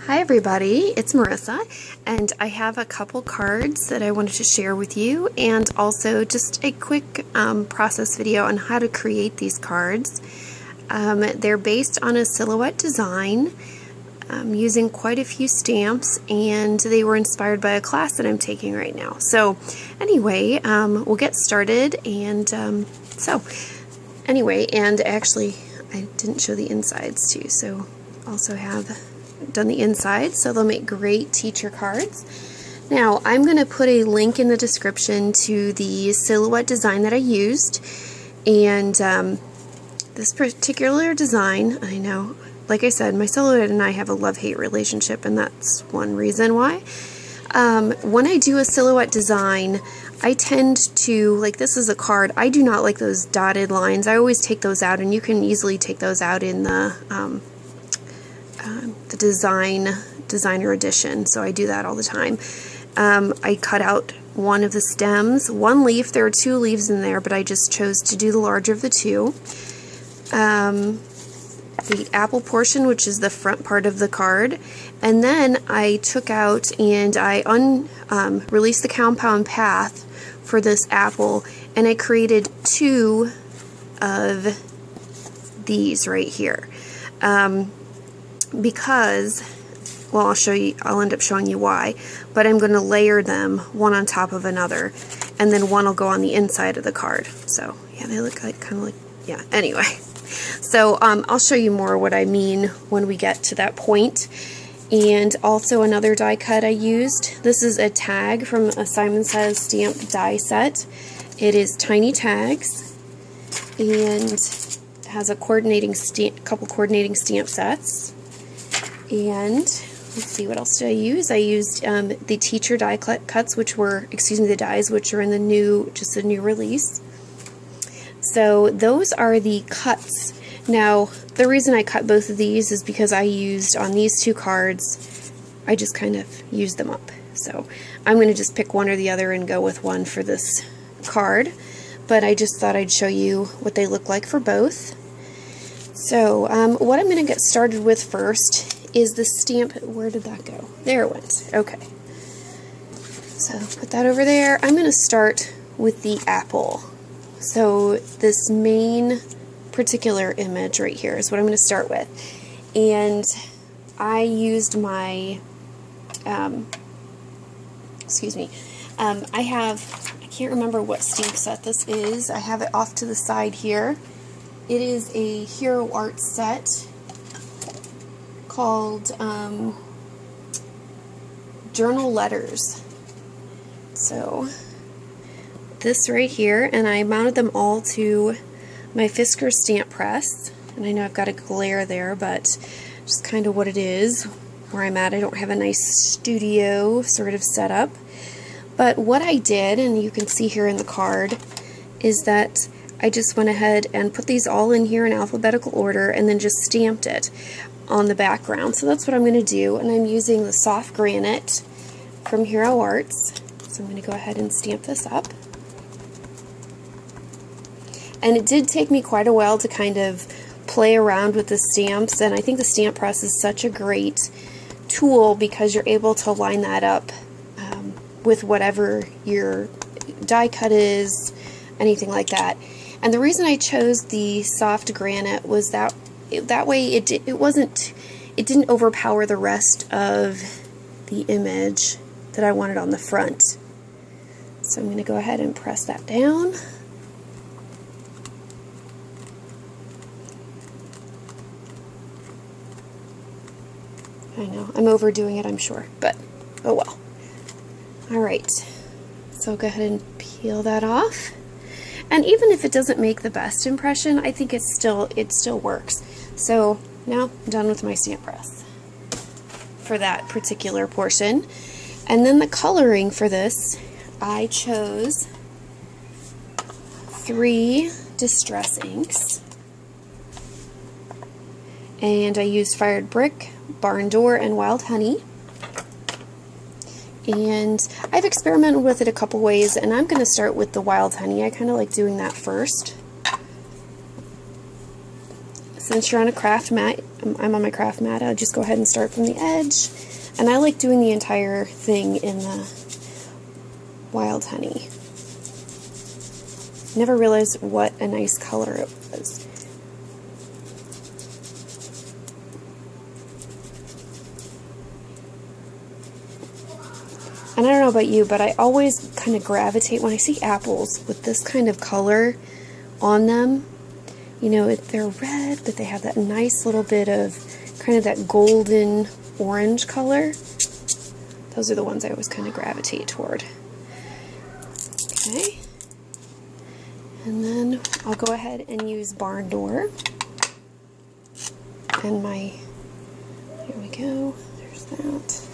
Hi everybody, it's Marissa, and I have a couple cards that I wanted to share with you, and also just a quick process video on how to create these cards. They're based on a silhouette design using quite a few stamps, and they were inspired by a class that I'm taking right now. So anyway, we'll get started, and and actually I didn't show the insides too, so also have done the inside, so they'll make great teacher cards. Now I'm going to put a link in the description to the silhouette design that I used, and this particular design, I know, like I said, my silhouette and I have a love-hate relationship, and that's one reason why. When I do a silhouette design, I tend to, like, this is a card, I do not like those dotted lines. I always take those out, and you can easily take those out in the designer edition, so I do that all the time. I cut out one of the stems, one leaf. There are two leaves in there, but I just chose to do the larger of the two. The apple portion, which is the front part of the card, and then I took out and I released the compound path for this apple, and I created two of these right here. Because, well, I'll end up showing you why, but I'm going to layer them one on top of another, and then one will go on the inside of the card. So yeah, they look like kind of like, yeah, anyway. So I'll show you more what I mean when we get to that point. And also another die cut I used. This is a tag from a Simon Says stamp die set. It is tiny tags, and has a couple coordinating stamp sets. And let's see, what else did I use? I used the teacher die cuts, which were, the dies, which are in the new release. So those are the cuts. Now, the reason I cut both of these is because I used, on these two cards, I just kind of used them up. So I'm going to just pick one or the other and go with one for this card. But I just thought I'd show you what they look like for both. So what I'm going to get started with first is the stamp. Where did that go? There it went. Okay. So put that over there. I'm going to start with the apple. So this main particular image right here is what I'm going to start with. And I used my, I can't remember what stamp set this is. I have it off to the side here. It is a Hero Art set called Journal Letters. So this right here, and I mounted them all to my Fisker stamp press, and I know I've got a glare there, but just kind of what it is where I'm at. I don't have a nice studio sort of setup, but what I did, and you can see here in the card, is that I just went ahead and put these all in here in alphabetical order and then just stamped it on the background. So that's what I'm going to do, and I'm using the soft granite from Hero Arts. So I'm going to go ahead and stamp this up. And it did take me quite a while to kind of play around with the stamps, and I think the stamp press is such a great tool because you're able to line that up with whatever your die cut is, anything like that. And the reason I chose the soft granite was that way it didn't overpower the rest of the image that I wanted on the front. So I'm going to go ahead and press that down. I know, I'm overdoing it, I'm sure, but oh well. Alright, so I'll go ahead and peel that off. And even if it doesn't make the best impression, I think it still works. So now I'm done with my stamp press for that particular portion. And then the coloring for this, I chose 3 Distress inks. And I used Fired Brick, Barn Door, and Wild Honey. And I've experimented with it a couple ways, and I'm going to start with the Wild Honey. I kind of like doing that first. This since you're on a craft mat, I'm on my craft mat, I'll just go ahead and start from the edge. And I like doing the entire thing in the wild honey. Never realized what a nice color it was. And I don't know about you, but I always kind of gravitate when I see apples with this kind of color on them. You know, they're red, but they have that nice little bit of kind of that golden orange color. Those are the ones I always kind of gravitate toward. Okay. And then I'll go ahead and use barn door. And here we go, there's that.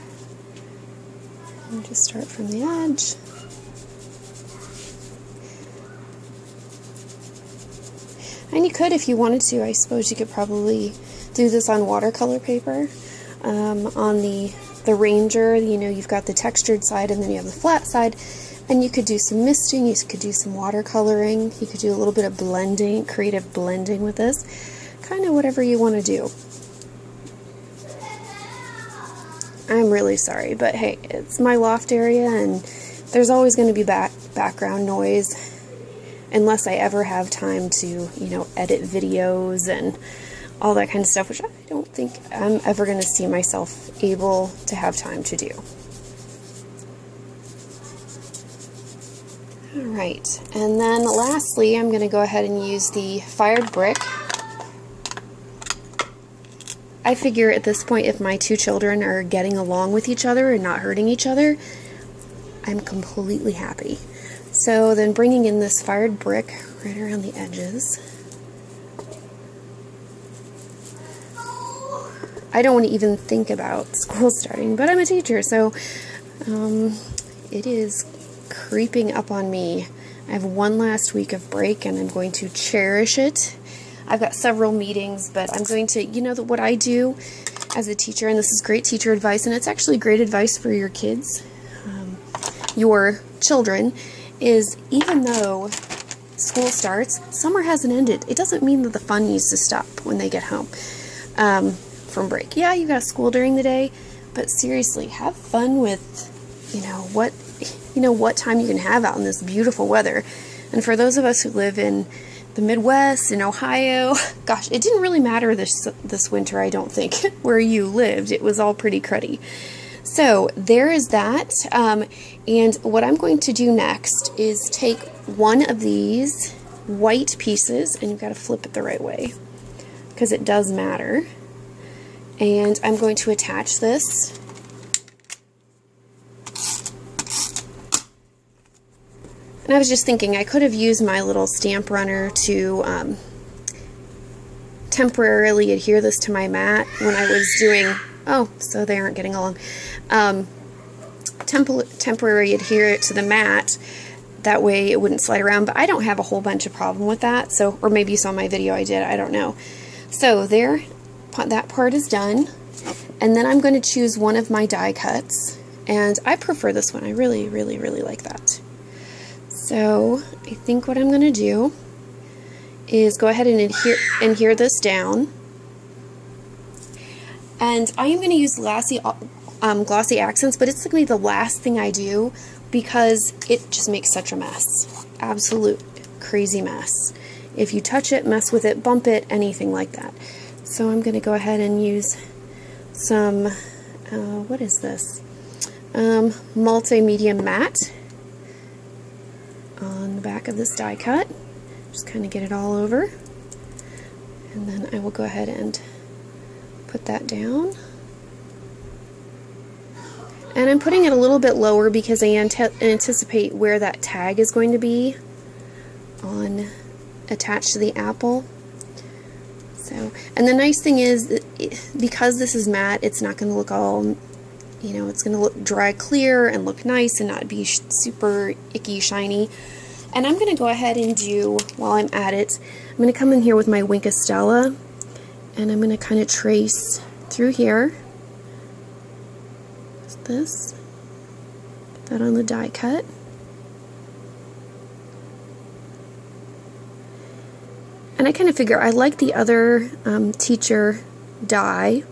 And just start from the edge. And you could, if you wanted to, I suppose you could probably do this on watercolor paper. On the Ranger, you know, you've got the textured side and then you have the flat side. And you could do some misting, you could do some watercoloring, you could do a little bit of blending, creative blending with this. Kind of whatever you want to do. I'm really sorry, but hey, it's my loft area and there's always going to be background noise unless I ever have time to, you know, edit videos and all that kind of stuff, which I don't think I'm ever going to see myself able to have time to do. Alright, and then lastly, I'm going to go ahead and use the fired brick. I figure at this point, if my two children are getting along with each other and not hurting each other, I'm completely happy. So then bringing in this fired brick right around the edges. I don't want to even think about school starting, but I'm a teacher, so it is creeping up on me. I have one last week of break and I'm going to cherish it. I've got several meetings, but I'm going to, you know, what I do as a teacher, and this is great teacher advice, and it's actually great advice for your kids, your children, is even though school starts, summer hasn't ended. It doesn't mean that the fun needs to stop when they get home from break. Yeah, you got school during the day, but seriously, have fun with, you know, what time you can have out in this beautiful weather. And for those of us who live in the Midwest, in Ohio, gosh, it didn't really matter this winter, I don't think, where you lived. It was all pretty cruddy. So there is that, and what I'm going to do next is take one of these white pieces, and you've got to flip it the right way, because it does matter, and I'm going to attach this. And I was just thinking I could have used my little stamp runner to temporarily adhere this to my mat when I was doing, oh, so they aren't getting along, temporary adhere it to the mat, that way it wouldn't slide around, but I don't have a whole bunch of problem with that, so, or maybe you saw my video, I did, I don't know. So there, that part is done, and then I'm going to choose one of my die cuts, and I prefer this one. I really, really, really like that. So I think what I'm going to do is go ahead and adhere this down. And I am going to use glossy accents, but it's going to be the last thing I do because it just makes such a mess. Absolute crazy mess. If you touch it, mess with it, bump it, anything like that. So I'm going to go ahead and use some, what is this? Multi-medium matte on the back of this die cut. Just kind of get it all over. And then I will go ahead and put that down. And I'm putting it a little bit lower because I anticipate where that tag is going to be attached to the apple. So, and the nice thing is that because this is matte, it's not going to look all, you know, it's going to look dry clear and look nice and not be super icky shiny. And I'm going to go ahead and do, while I'm at it, I'm going to come in here with my Wink of Stella, and I'm going to kind of trace through here. Just this. Put that on the die cut. And I kind of figure I like the other teacher die,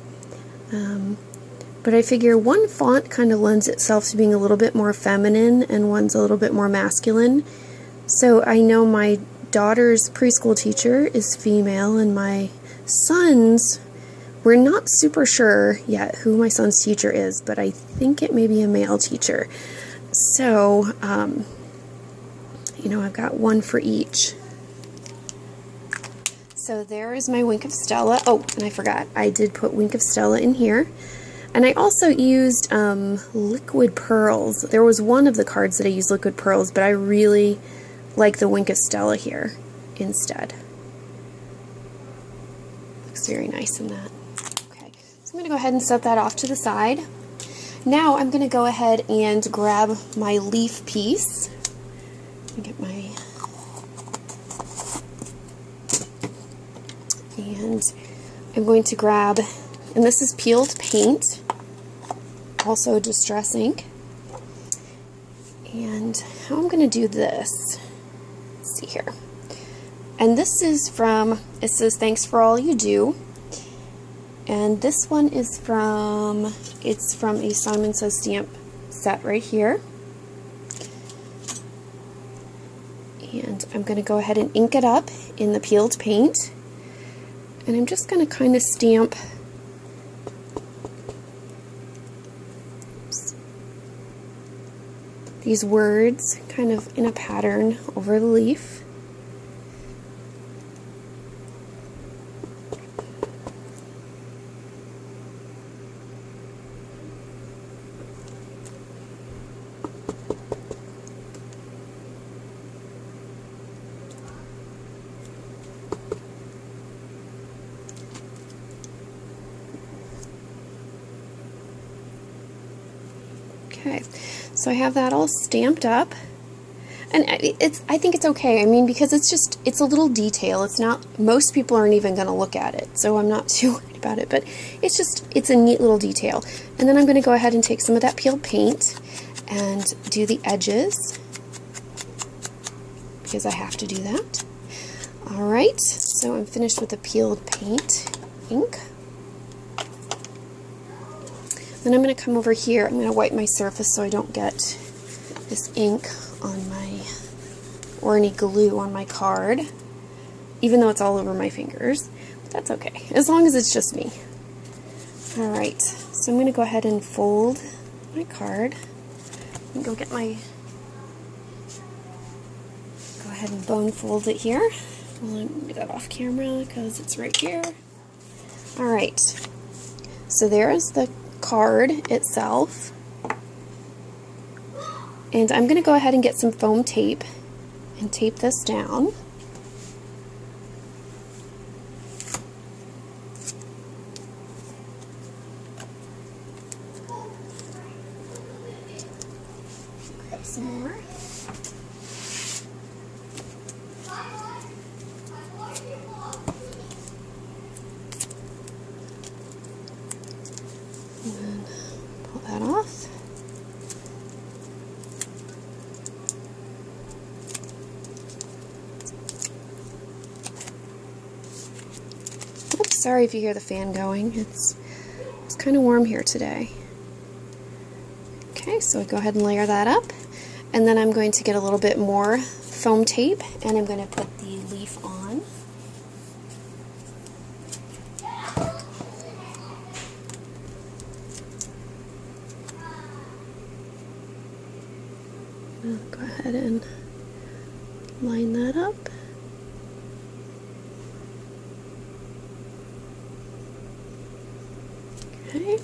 but I figure one font kind of lends itself to being a little bit more feminine and one's a little bit more masculine. So I know my daughter's preschool teacher is female, and my son's, we're not super sure yet who my son's teacher is, but I think it may be a male teacher. So, you know, I've got one for each. So there is my Wink of Stella. Oh, and I forgot, I did put Wink of Stella in here. And I also used liquid pearls. There was one of the cards that I used liquid pearls, but I really like the Wink of Stella here instead. Looks very nice in that. Okay, so I'm going to go ahead and set that off to the side. Now I'm going to go ahead and grab my leaf piece. Let me get my... And I'm going to grab, and this is peeled paint, also Distress ink. And how I'm going to do this, let's see here. And this is from, it says, "Thanks for all you do." And this one is from, it's from a Simon Says stamp set right here. And I'm going to go ahead and ink it up in the peeled paint. And I'm just going to kind of stamp these words kind of in a pattern over the leaf. Okay, so I have that all stamped up, and I think it's okay. I mean, because it's a little detail. It's not, most people aren't even going to look at it, so I'm not too worried about it, but it's a neat little detail. And then I'm going to go ahead and take some of that peeled paint and do the edges, because I have to do that. Alright, so I'm finished with the peeled paint ink. Then I'm going to come over here, I'm going to wipe my surface so I don't get this ink on my, or any glue on my card, even though it's all over my fingers. But that's okay, as long as it's just me. Alright, so I'm going to go ahead and fold my card. And go get my, go ahead and bone fold it here. I'll get that off camera because it's right here. Alright, so there's the card itself, and I'm going to go ahead and get some foam tape and tape this down. Grab some more. And then pull that off. Oops, sorry if you hear the fan going. It's kind of warm here today. Okay, so I go ahead and layer that up, and then I'm going to get a little bit more foam tape, and I'm going to put the leaf on. I'll go ahead and line that up. Okay,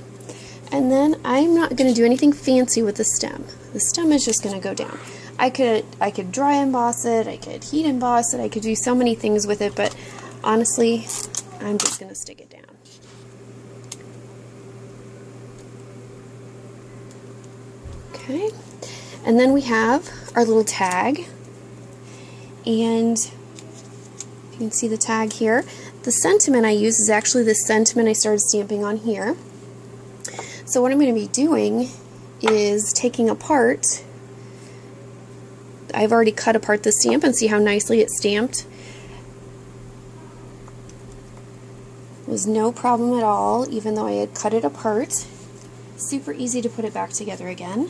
and then I'm not going to do anything fancy with the stem. The stem is just going to go down. I could dry emboss it, I could heat emboss it, I could do so many things with it, but honestly, I'm just going to stick it down. Okay, and then we have our little tag, and you can see the tag here. The sentiment I use is actually the sentiment I started stamping on here. So what I'm going to be doing is taking apart, I've already cut apart the stamp, and see how nicely it's stamped. It was no problem at all, even though I had cut it apart. Super easy to put it back together again.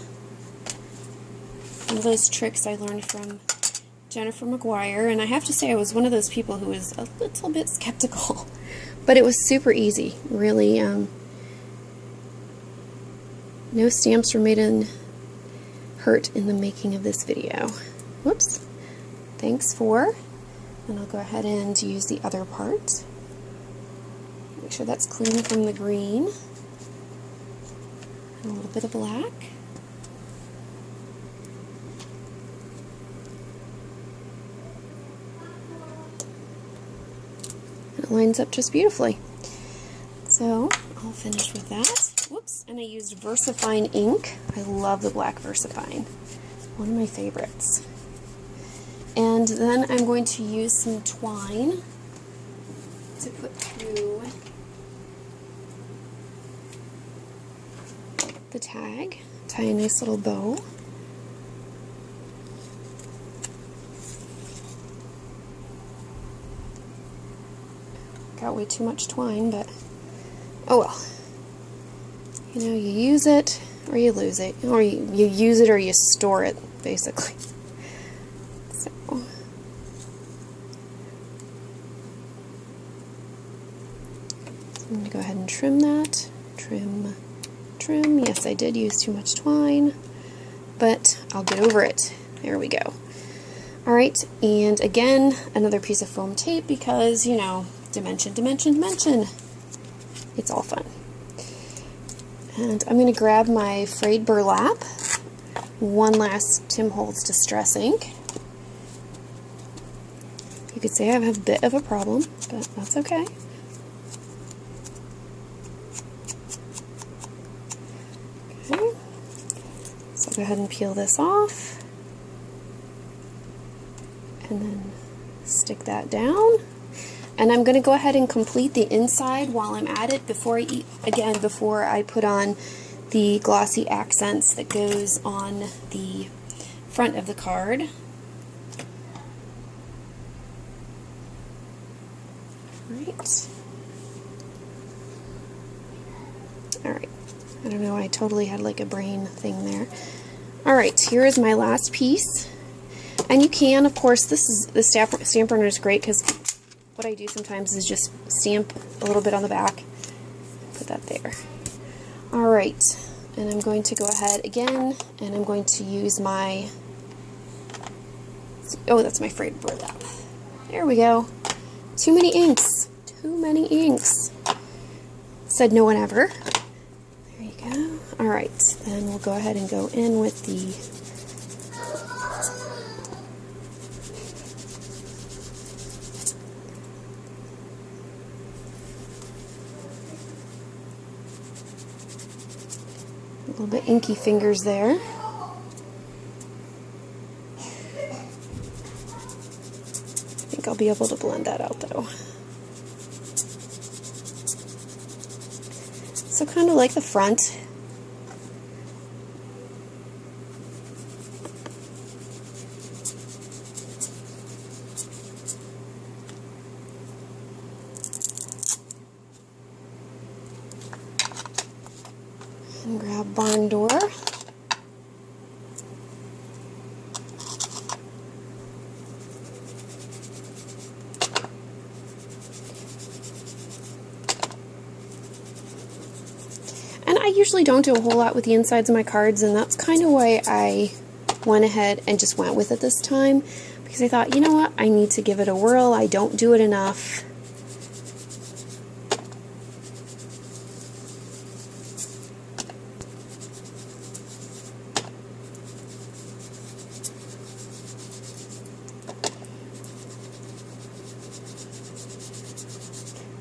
One of those tricks I learned from Jennifer McGuire, and I have to say I was one of those people who was a little bit skeptical, but it was super easy. Really, no stamps were hurt in the making of this video. Whoops. Thanks for, and I'll go ahead and use the other part. Make sure that's clean from the green. And a little bit of black. It lines up just beautifully. So I'll finish with that. Whoops, and I used VersaFine ink. I love the black VersaFine. One of my favorites. And then I'm going to use some twine to put through the tag. Tie a nice little bow. Got way too much twine, but oh well. You know, you use it or you lose it, or you use it or you store it, basically. So I'm going to go ahead and trim that. Trim. Yes, I did use too much twine, but I'll get over it. There we go. Alright, and again, another piece of foam tape because, you know, dimension. It's all fun. And I'm going to grab my Frayed Burlap, one last Tim Holtz Distress ink. You could say I have a bit of a problem, but that's okay. Okay, so I'll go ahead and peel this off, and then stick that down. And I'm going to go ahead and complete the inside while I'm at it before I put on the glossy accents that goes on the front of the card. Alright. I don't know, I totally had like a brain thing there. Alright, here is my last piece. And you can, of course, the stamp runner is great because what I do sometimes is just stamp a little bit on the back, put that there. Alright, and I'm going to go ahead again, and I'm going to use my, oh, that's my Frayed Burlap. There we go. Too many inks. Said no one ever. There you go. Alright, then we'll go ahead and go in with the a little bit inky fingers there. I think I'll be able to blend that out though. So kind of like the front. And grab barn door. And I usually don't do a whole lot with the insides of my cards, and that's kind of why I went ahead and just went with it this time, because I thought, you know what, I need to give it a whirl. I don't do it enough.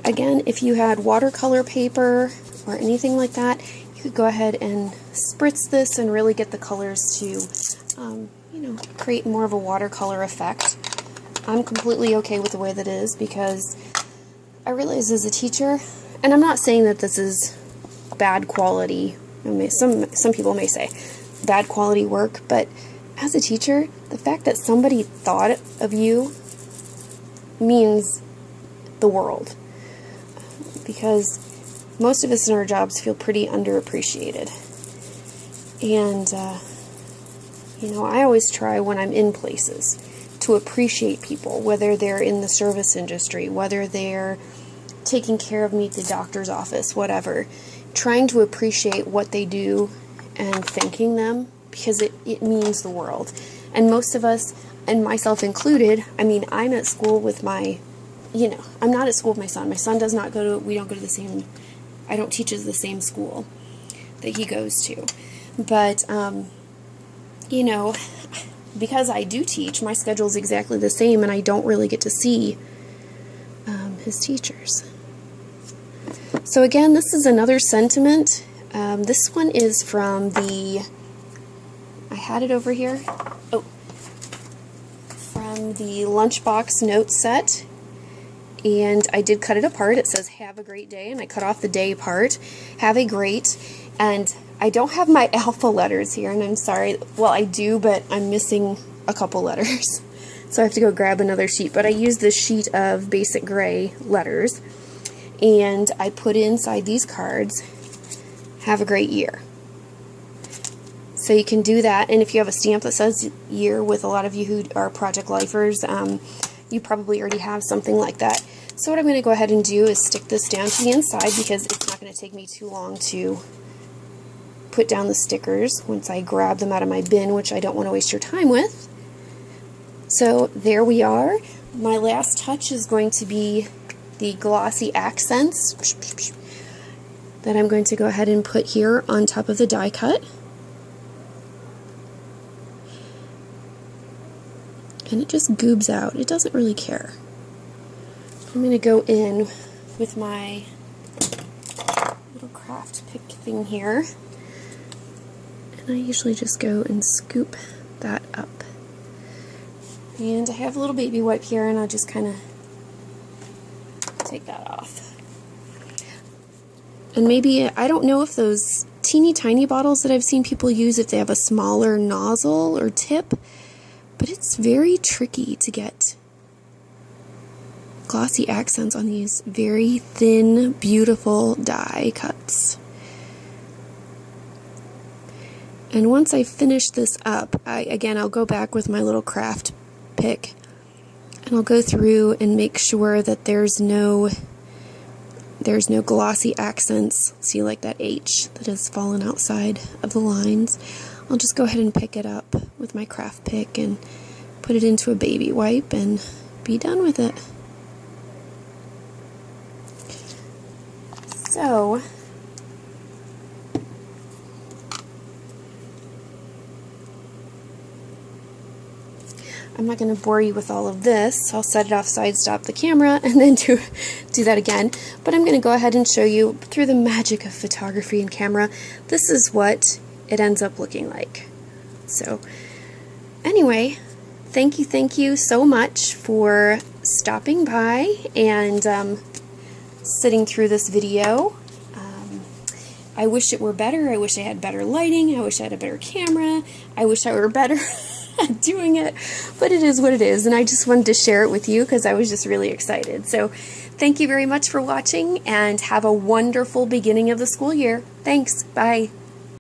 Again, if you had watercolor paper or anything like that, you could go ahead and spritz this and really get the colors to, you know, create more of a watercolor effect. I'm completely okay with the way that is because I realize as a teacher, and I'm not saying that this is bad quality, some people may say bad quality work, but as a teacher, the fact that somebody thought of you means the world. because most of us in our jobs feel pretty underappreciated. And, you know, I always try when I'm in places to appreciate people, whether they're in the service industry, whether they're taking care of me at the doctor's office, whatever. Trying to appreciate what they do and thanking them, because it means the world. And most of us, and myself included, I mean, I'm at school with my, you know, I'm not at school with my son. My son does not go to, we don't go to the same, I don't teach at the same school that he goes to. But, you know, because I do teach, my schedule is exactly the same, and I don't really get to see his teachers. So again, this is another sentiment. This one is from the, I had it over here, from the lunchbox note set, and I did cut it apart. It says, have a great day, and I cut off the day part. Have a great, and I don't have my alpha letters here, and I'm sorry. Well, I do, but I'm missing a couple letters. So I have to go grab another sheet. But I used this sheet of basic gray letters, and I put inside these cards, have a great year. So you can do that, and if you have a stamp that says year, with a lot of you who are project lifers, you probably already have something like that. So what I'm going to go ahead and do is stick this down to the inside, because it's not going to take me too long to put down the stickers once I grab them out of my bin, which I don't want to waste your time with. So there we are. My last touch is going to be the glossy accents that I'm going to go ahead and put here on top of the die cut. And it just goobs out. It doesn't really care. I'm going to go in with my little craft pick thing here. And I usually just go and scoop that up. And I have a little baby wipe here, and I'll just kind of take that off. And maybe, I don't know if those teeny tiny bottles that I've seen people use, if they have a smaller nozzle or tip, but it's very tricky to get glossy accents on these very thin, beautiful die cuts. And once I finish this up, I'll go back with my little craft pick, and I'll go through and make sure that there's no glossy accents. See, like that H that has fallen outside of the lines. I'll just go ahead and pick it up with my craft pick and put it into a baby wipe and be done with it. So, I'm not going to bore you with all of this. I'll set it off, side stop the camera, and then do that again. But I'm going to go ahead and show you, through the magic of photography and camera, this is what it ends up looking like. So, anyway, thank you so much for stopping by and sitting through this video. I wish it were better. I wish I had better lighting. I wish I had a better camera. I wish I were better at doing it, but it is what it is, and I just wanted to share it with you because I was just really excited. So thank you very much for watching, and have a wonderful beginning of the school year. Thanks. Bye.